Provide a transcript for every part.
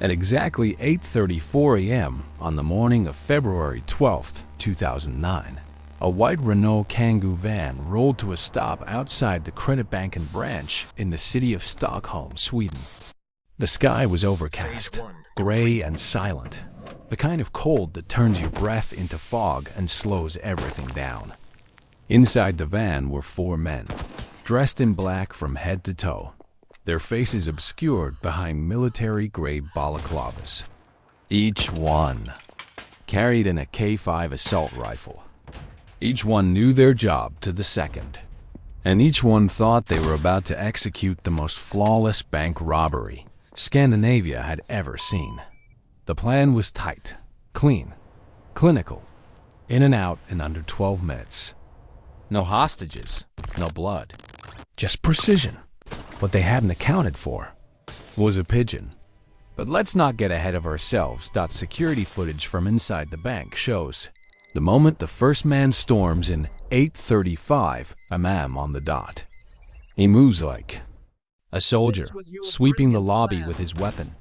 At exactly 8:34 a.m. on the morning of February 12, 2009, a white Renault Kangoo van rolled to a stop outside the credit bank and branch in the city of Stockholm, Sweden. The sky was overcast, gray and silent, the kind of cold that turns your breath into fog and slows everything down. Inside the van were four men, dressed in black from head to toe, their faces obscured behind military-grade balaclavas. Each one carried an AK-5 assault rifle. Each one knew their job to the second, and each one thought they were about to execute the most flawless bank robbery Scandinavia had ever seen. The plan was tight, clean, clinical, in and out in under 12 minutes. No hostages, no blood, just precision. What they hadn't accounted for was a pigeon. But let's not get ahead of ourselves. Security footage from inside the bank shows the moment the first man storms in 8:35 a.m. on the dot. He moves like a soldier, sweeping the lobby with his weapon.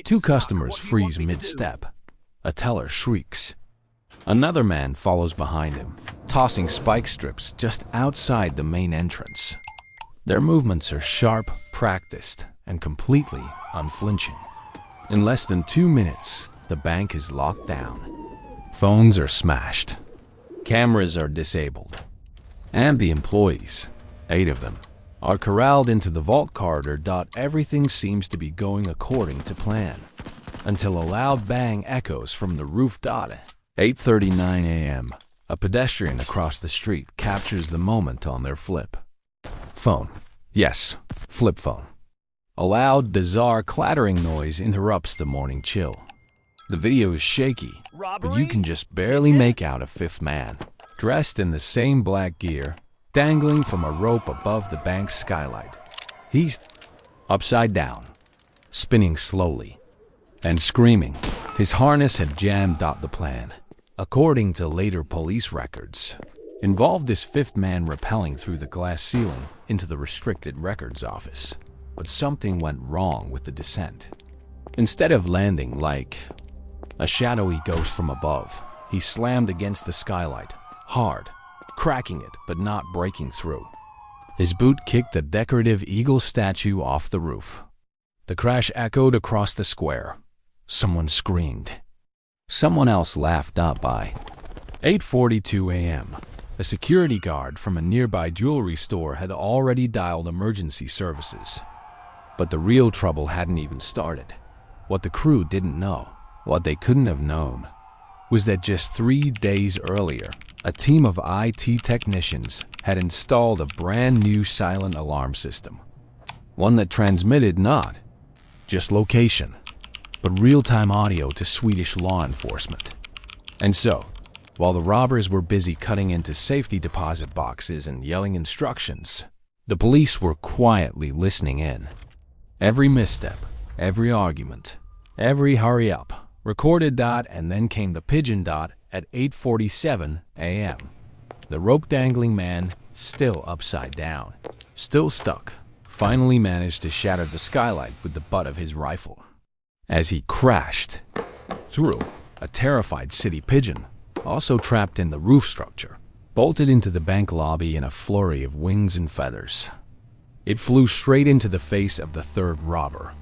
Two customers freeze mid-step. A teller shrieks. Another man follows behind him, tossing spike strips just outside the main entrance. Their movements are sharp, practiced, and completely unflinching. In less than 2 minutes, the bank is locked down. Phones are smashed. Cameras are disabled. And the employees, 8 of them, are corralled into the vault corridor. Everything seems to be going according to plan, until a loud bang echoes from the roof. 8:39 a.m. A pedestrian across the street captures the moment on their flip phone. Yes, flip phone. A loud, bizarre clattering noise interrupts the morning chill. The video is shaky, but you can just barely make out a fifth man, dressed in the same black gear, dangling from a rope above the bank's skylight. He's upside down, spinning slowly, and screaming. His harness had jammed. The plan, according to later police records, involved this fifth man rappelling through the glass ceiling into the restricted records office. But something went wrong with the descent. Instead of landing like a shadowy ghost from above, he slammed against the skylight, hard, cracking it but not breaking through. His boot kicked a decorative eagle statue off the roof. The crash echoed across the square. Someone screamed. Someone else laughed. By 8:42 a.m., a security guard from a nearby jewelry store had already dialed emergency services. But the real trouble hadn't even started. What the crew didn't know, what they couldn't have known, was that just 3 days earlier, a team of IT technicians had installed a brand new silent alarm system. One that transmitted not just location, but real-time audio to Swedish law enforcement. And so, while the robbers were busy cutting into safety deposit boxes and yelling instructions, the police were quietly listening in. Every misstep, every argument, every hurry up, recorded. And then came the pigeon. At 8:47 a.m. The rope-dangling man, still upside down, still stuck, finally managed to shatter the skylight with the butt of his rifle. As he crashed through, a terrified city pigeon, also trapped in the roof structure, bolted into the bank lobby in a flurry of wings and feathers. It flew straight into the face of the third robber.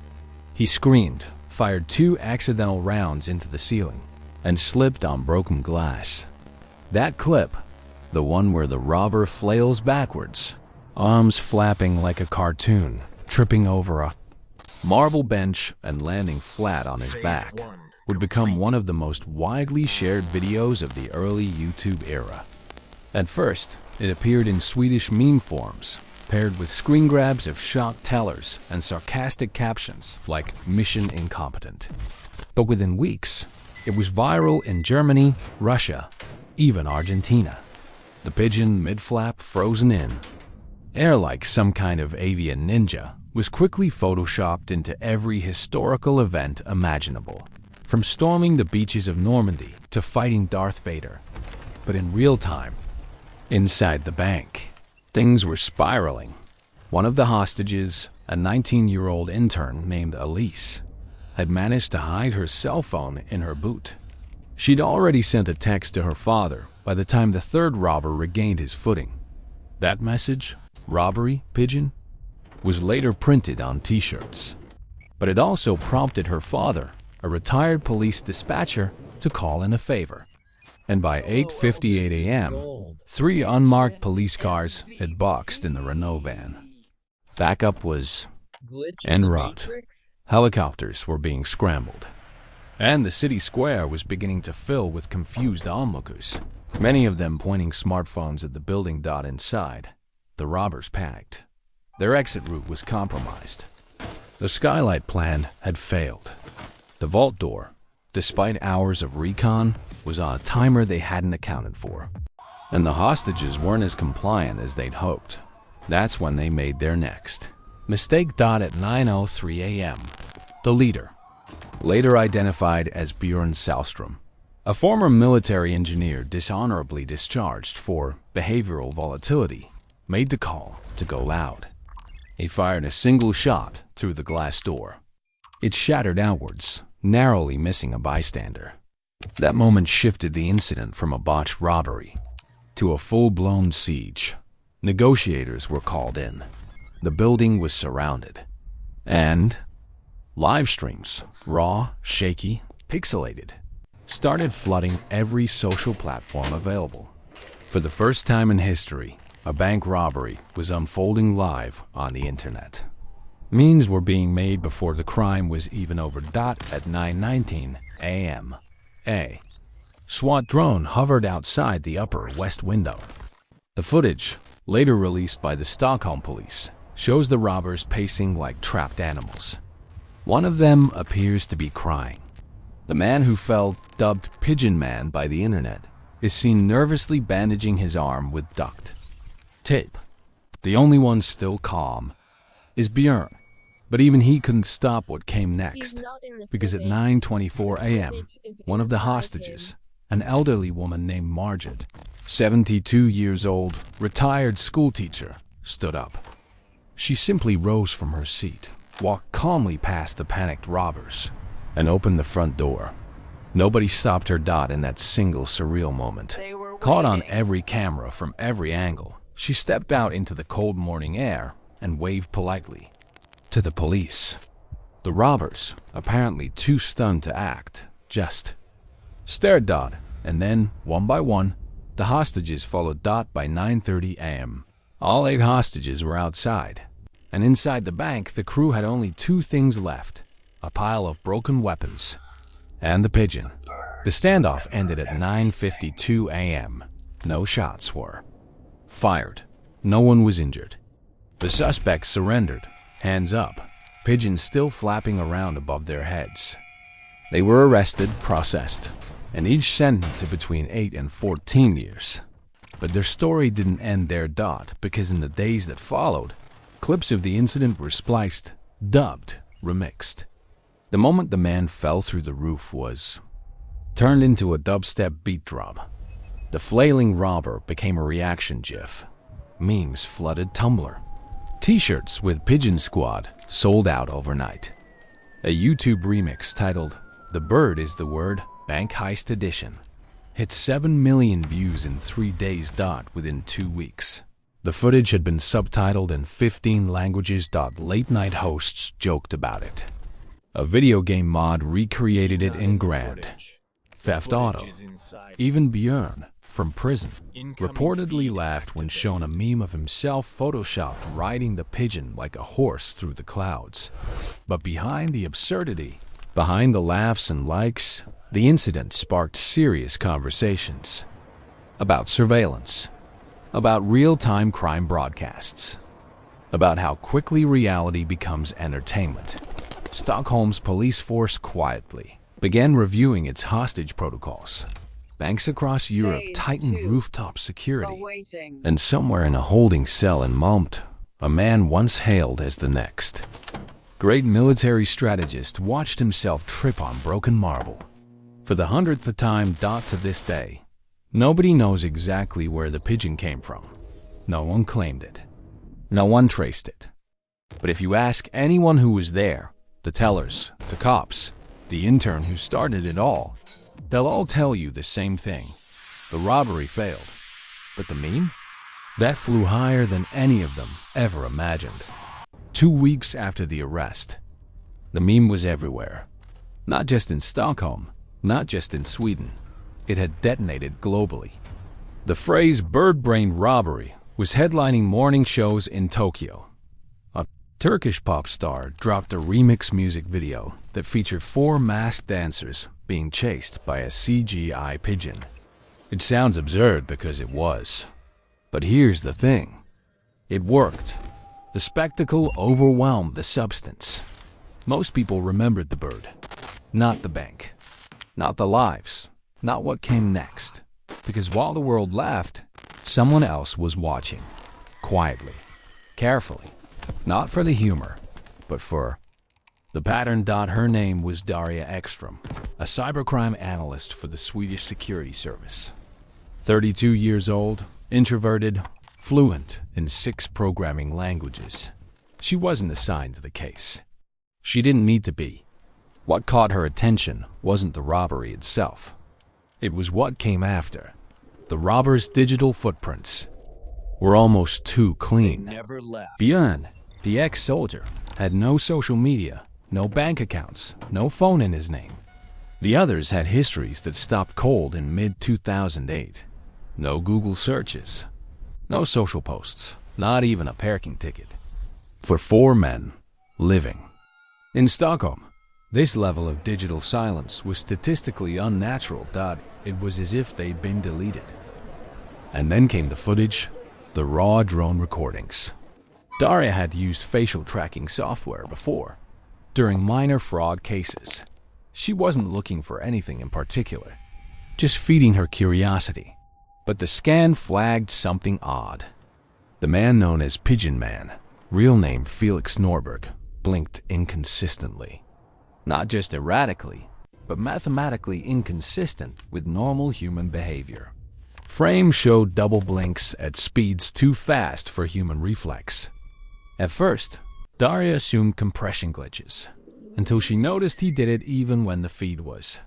He screamed, fired 2 accidental rounds into the ceiling, and slipped on broken glass. That clip, the one where the robber flails backwards, arms flapping like a cartoon, tripping over a marble bench and landing flat on his back, would become one of the most widely shared videos of the early YouTube era. At first, it appeared in Swedish meme forms, paired with screen grabs of shocked tellers and sarcastic captions like "Mission Incompetent." But within weeks, it was viral in Germany, Russia, even Argentina. The pigeon, mid-flap, frozen in air like some kind of avian ninja, was quickly photoshopped into every historical event imaginable, from storming the beaches of Normandy to fighting Darth Vader. But in real time, inside the bank, things were spiraling. One of the hostages, a 19-year-old intern named Elise, had managed to hide her cell phone in her boot. She'd already sent a text to her father by the time the third robber regained his footing. That message, Robbery, Pigeon, was later printed on t-shirts. But it also prompted her father, a retired police dispatcher, to call in a favor. And by 8:58 a.m., 3 unmarked police cars had boxed in the Renault van. Backup was en route. Helicopters were being scrambled. And the city square was beginning to fill with confused onlookers, many of them pointing smartphones at the building. Inside, the robbers panicked. Their exit route was compromised. The skylight plan had failed. The vault door, despite hours of recon, was on a timer they hadn't accounted for. And the hostages weren't as compliant as they'd hoped. That's when they made their next mistake. At 9:03 a.m., the leader, later identified as Bjorn Salstrom, a former military engineer dishonorably discharged for behavioral volatility, made the call to go loud. He fired a single shot through the glass door. It shattered outwards, narrowly missing a bystander. That moment shifted the incident from a botched robbery to a full-blown siege. Negotiators were called in. The building was surrounded. And live streams, raw, shaky, pixelated, started flooding every social platform available. For the first time in history, a bank robbery was unfolding live on the internet. Memes were being made before the crime was even over. At 9:19 a.m., a SWAT drone hovered outside the Upper West window. The footage, later released by the Stockholm police, shows the robbers pacing like trapped animals. One of them appears to be crying. The man who fell, dubbed Pigeon Man by the internet, is seen nervously bandaging his arm with duct tape. The only one still calm is Bjorn, but even he couldn't stop what came next, because at 9:24 a.m., one of the hostages, an elderly woman named Margaret, 72 years old, retired schoolteacher, stood up. She simply rose from her seat, walked calmly past the panicked robbers, and opened the front door. Nobody stopped her. In that single surreal moment, caught on every camera from every angle, she stepped out into the cold morning air and waved politely to the police. The robbers, apparently too stunned to act, just stared. And then, one by one, the hostages followed. By 9:30 a.m., all 8 hostages were outside. And inside the bank, the crew had only 2 things left: a pile of broken weapons and the pigeon. The standoff ended at 9:52 a.m. No shots were fired. No one was injured. The suspects surrendered, hands up, pigeon still flapping around above their heads. They were arrested, processed, and each sentenced to between 8 and 14 years. But their story didn't end there. Because in the days that followed, clips of the incident were spliced, dubbed, remixed. The moment the man fell through the roof was turned into a dubstep beat drop. The flailing robber became a reaction gif. Memes flooded Tumblr. T-shirts with Pigeon Squad sold out overnight. A YouTube remix titled "The Bird is the Word, Bank Heist Edition" hit 7 million views in 3 days. Within 2 weeks. The footage had been subtitled in 15 languages. Late night hosts joked about it. A video game mod recreated it in Grand Theft Auto. Even Bjorn, from prison, reportedly laughed when shown a meme of himself photoshopped riding the pigeon like a horse through the clouds. But behind the absurdity, behind the laughs and likes, the incident sparked serious conversations about surveillance, about real-time crime broadcasts, about how quickly reality becomes entertainment. Stockholm's police force quietly began reviewing its hostage protocols. Banks across Europe tightened rooftop security, and somewhere in a holding cell in Malmö, a man once hailed as the next great military strategist watched himself trip on broken marble. For the 100th time. To this day, nobody knows exactly where the pigeon came from. No one claimed it. No one traced it. But if you ask anyone who was there, The tellers, the cops, the intern who started it all. They'll all tell you the same thing. The robbery failed. But the meme? That flew higher than any of them ever imagined. 2 weeks after the arrest, the meme was everywhere. Not just in Stockholm, not just in Sweden. It had detonated globally. The phrase bird-brain robbery was headlining morning shows in Tokyo. A Turkish pop star dropped a remix music video that featured 4 masked dancers being chased by a CGI pigeon. It sounds absurd because it was. But here's the thing. It worked. The spectacle overwhelmed the substance. Most people remembered the bird, not the bank, not the lives, not what came next. Because while the world laughed, someone else was watching. Quietly, carefully, not for the humor, but for the pattern. Her name was Daria Ekström, a cybercrime analyst for the Swedish Security Service. 32 years old, introverted, fluent in 6 programming languages. She wasn't assigned to the case. She didn't need to be. What caught her attention wasn't the robbery itself. It was what came after. The robbers' digital footprints were almost too clean. Never left. Pigeon, the ex-soldier, had no social media, no bank accounts, no phone in his name. The others had histories that stopped cold in mid-2008. No Google searches, no social posts, not even a parking ticket. For 4 men living in Stockholm, this level of digital silence was statistically unnatural. It was as if they'd been deleted. And then came the footage, the raw drone recordings. Daria had used facial tracking software before, during minor fraud cases. She wasn't looking for anything in particular, just feeding her curiosity. But the scan flagged something odd. The man known as Pigeon Man, real name Felix Norberg, blinked inconsistently. Not just erratically, but mathematically inconsistent with normal human behavior. Frames showed double blinks at speeds too fast for human reflex. At first, Daria assumed compression glitches, until she noticed he did it even when the feed was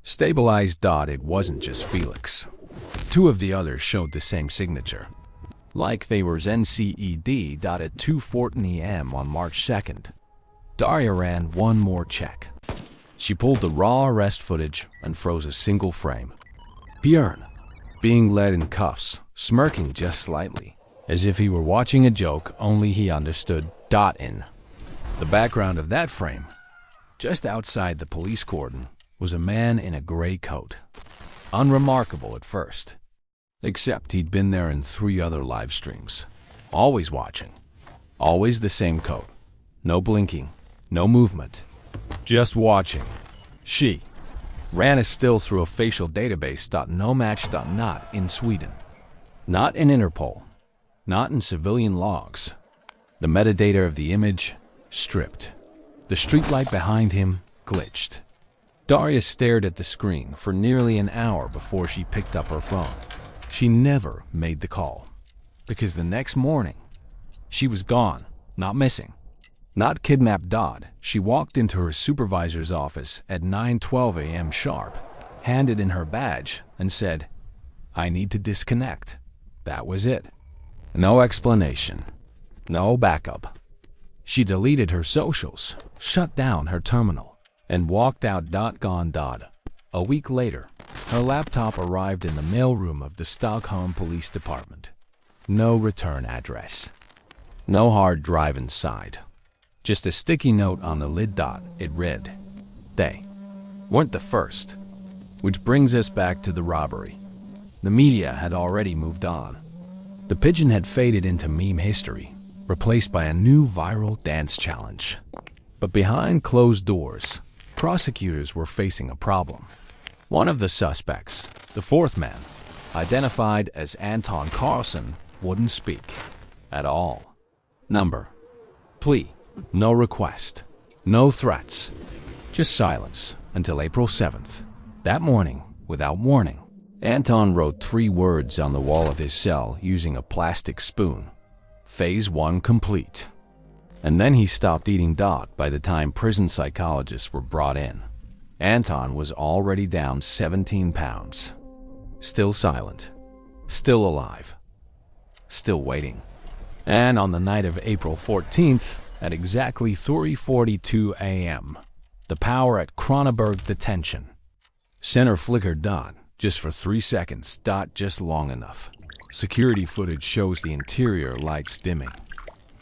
stabilized. It wasn't just Felix. 2 of the others showed the same signature, like they were NCED. At 2:14 a.m. on March 2nd, Daria ran one more check. She pulled the raw arrest footage and froze a single frame. Pigeon, being led in cuffs, smirking just slightly, as if he were watching a joke only he understood. In the background of that frame, just outside the police cordon, was a man in a gray coat. Unremarkable at first, except he'd been there in 3 other live streams. Always watching. Always the same coat. No blinking. No movement. Just watching. She ran a still through a facial database. No match. Not in Sweden. Not in Interpol. Not in civilian logs. The metadata of the image stripped. The streetlight behind him glitched. Daria stared at the screen for nearly an hour before she picked up her phone. She never made the call, because the next morning, she was gone, not missing, not kidnapped. She walked into her supervisor's office at 9:12 a.m. sharp, handed in her badge, and said, "I need to disconnect." That was it. No explanation. No backup. She deleted her socials, shut down her terminal, and walked out. Gone. A week later, her laptop arrived in the mailroom of the Stockholm Police Department. No return address. No hard drive inside. Just a sticky note on the lid. It read, "They weren't the first." Which brings us back to the robbery. The media had already moved on. The pigeon had faded into meme history, replaced by a new viral dance challenge. But behind closed doors, prosecutors were facing a problem. One of the suspects, the 4th man, identified as Anton Carlson, wouldn't speak at all. Number, plea, no request, no threats, just silence until April 7th. That morning, without warning, Anton wrote 3 words on the wall of his cell using a plastic spoon. Phase 1 complete. And then he stopped eating dot by the time prison psychologists were brought in. Anton was already down 17 pounds. Still silent. Still alive. Still waiting. And on the night of April 14th, at exactly 3:42 a.m., the power at Kronoberg detention. Center flickered dot just for 3 seconds, dot just long enough. Security footage shows the interior lights dimming.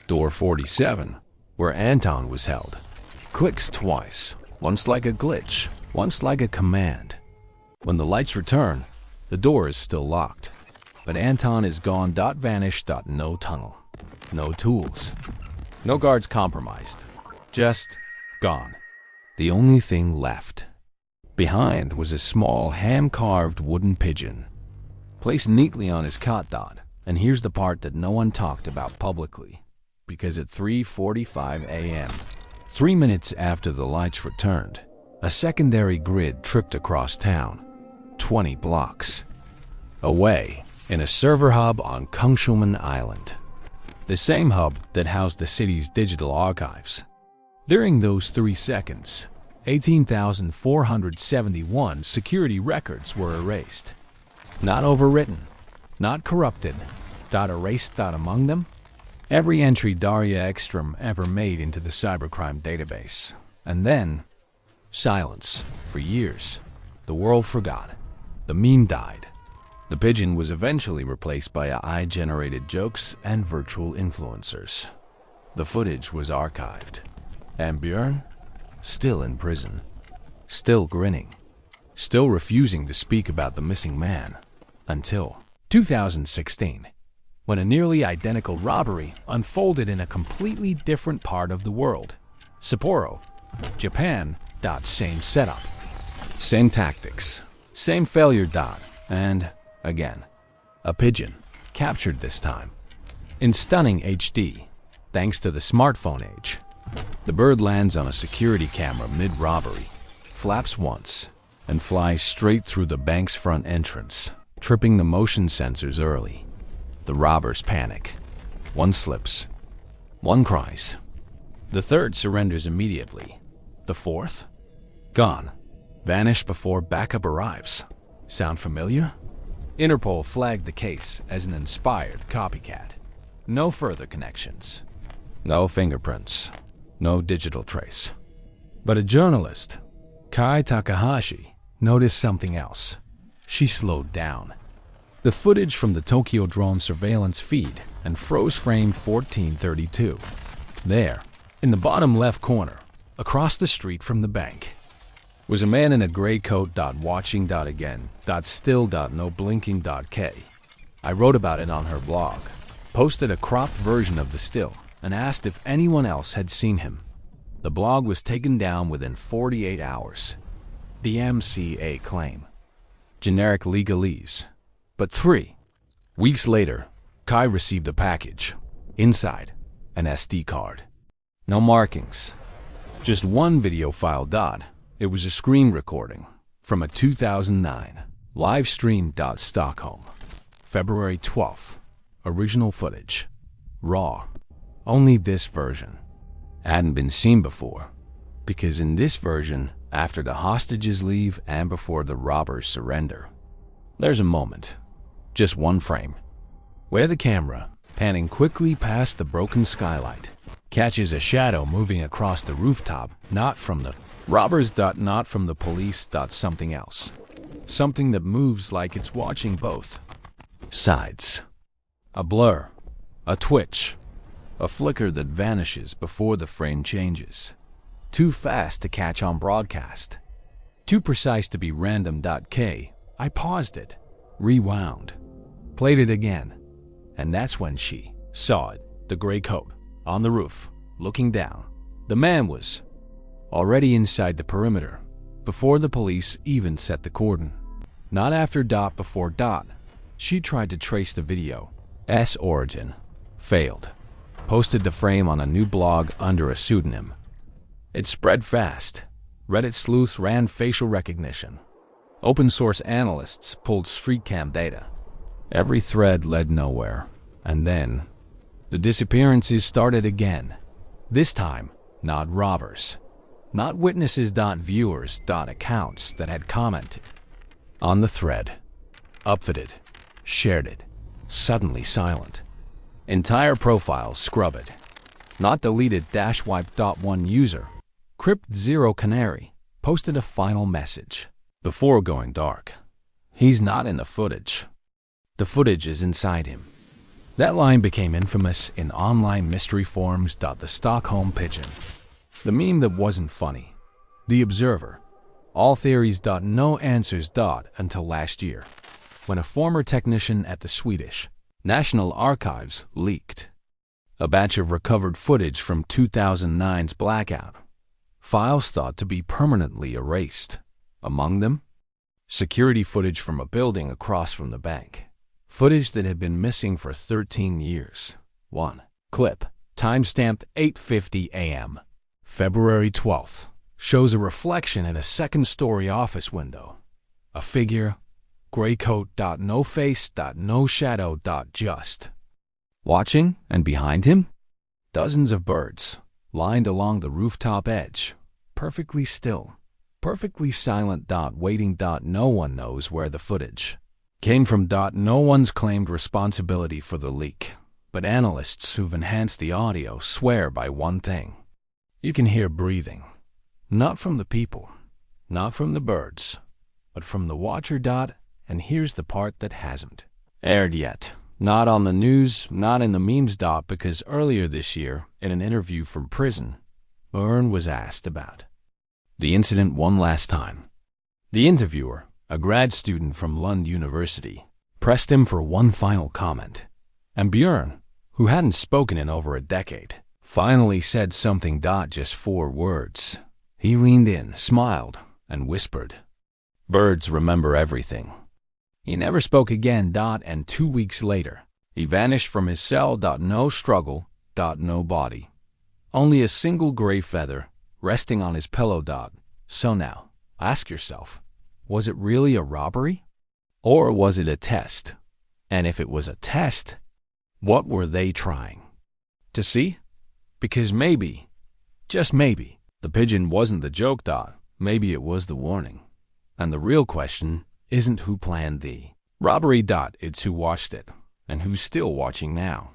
Door 47, where Anton was held, clicks twice, once like a glitch, once like a command. When the lights return, the door is still locked, but Anton is gone. Vanished. No tunnel, no tools, no guards compromised, just gone. The only thing left behind was a small hand-carved wooden pigeon, placed neatly on his cot. And here's the part that no one talked about publicly, because at 3:45 a.m., 3 minutes after the lights returned, a secondary grid tripped across town, 20 blocks away, in a server hub on Kungsholmen Island, the same hub that housed the city's digital archives. During those 3 seconds, 18,471 security records were erased. Not overwritten, not corrupted, erased. Among them, every entry Daria Ekstrom ever made into the cybercrime database. And then, silence. For years, the world forgot. The meme died. The pigeon was eventually replaced by AI-generated jokes and virtual influencers. The footage was archived. And Björn? Still in prison. Still grinning. Still refusing to speak about the missing man. Until 2016, when a nearly identical robbery unfolded in a completely different part of the world. Sapporo, Japan. Same setup. Same tactics. Same failure. And, again, a pigeon, captured this time. In stunning HD, thanks to the smartphone age. The bird lands on a security camera mid-robbery, flaps once, and flies straight through the bank's front entrance, tripping the motion sensors early. The robbers panic. One slips. One cries. The third surrenders immediately. The fourth? Gone. Vanished before backup arrives. Sound familiar? Interpol flagged the case as an inspired copycat. No further connections. No fingerprints. No digital trace. But a journalist, Kai Takahashi, noticed something else. She slowed down. The footage from the Tokyo drone surveillance feed and froze frame 1432. There, in the bottom left corner, across the street from the bank, was a man in a gray coat. Watching. Again. Still. No blinking. K. I wrote about it on her blog, posted a cropped version of the still, and asked if anyone else had seen him. The blog was taken down within 48 hours. The MCA claim. Generic legalese. But 3 weeks later, Kai received a package. Inside, an SD card. No markings. Just one video file. It was a screen recording from a 2009 live stream. Stockholm. February 12th. Original footage. Raw. Only this version hadn't been seen before, because in this version, after the hostages leave and before the robbers surrender, there's a moment, just one frame, where the camera, panning quickly past the broken skylight, catches a shadow moving across the rooftop, not from the robbers. Not from the police. Something else. Something that moves like it's watching both sides. A blur, a twitch, a flicker that vanishes before the frame changes. Too fast to catch on broadcast. Too precise to be random. K. I paused it, rewound, played it again, and that's when she saw it. The gray coat, on the roof, looking down. The man was already inside the perimeter, before the police even set the cordon. Not after. Before. She tried to trace the video's origin. Failed. Posted the frame on a new blog under a pseudonym. It spread fast. Reddit sleuths ran facial recognition. Open source analysts pulled street cam data. Every thread led nowhere. And then, the disappearances started again. This time, not robbers. Not witnesses. Viewers. Accounts that had commented on the thread, upvoted, shared it, suddenly silent. Entire profiles scrubbed, not deleted. Wiped. One user, Crypt Zero Canary, posted a final message before going dark. He's not in the footage. The footage is inside him. That line became infamous in online mystery forums. The Stockholm Pigeon, the meme that wasn't funny, The Observer, all theories. No answers. Until last year, when a former technician at the Swedish National Archives leaked a batch of recovered footage from 2009's blackout, files thought to be permanently erased. Among them, security footage from a building across from the bank, footage that had been missing for 13 years. One clip, timestamped 8:50 a.m., February 12th, shows a reflection in a second-story office window. A figure, gray coat. No face. No shadow. Just watching, and behind him, dozens of birds, lined along the rooftop edge, perfectly still, perfectly silent. Waiting. No one knows where the footage came from. No one's claimed responsibility for the leak, but analysts who've enhanced the audio swear by one thing. You can hear breathing, not from the people, not from the birds, but from the watcher. And here's the part that hasn't aired yet. Not on the news, not in the memes. Because earlier this year, in an interview from prison, Byrne was asked about the incident one last time. The interviewer, a grad student from Lund University, pressed him for one final comment. And Björn, who hadn't spoken in over a decade, finally said something. Just 4 words. He leaned in, smiled, and whispered, "Birds remember everything." He never spoke again. And 2 weeks later, he vanished from his cell. No struggle. No body. Only a single gray feather resting on his pillow. So now, ask yourself, was it really a robbery? Or was it a test? And if it was a test, what were they trying to see? Because maybe, just maybe, the pigeon wasn't the joke. Maybe it was the warning. And the real question isn't who planned the robbery. It's who watched it, and who's still watching now.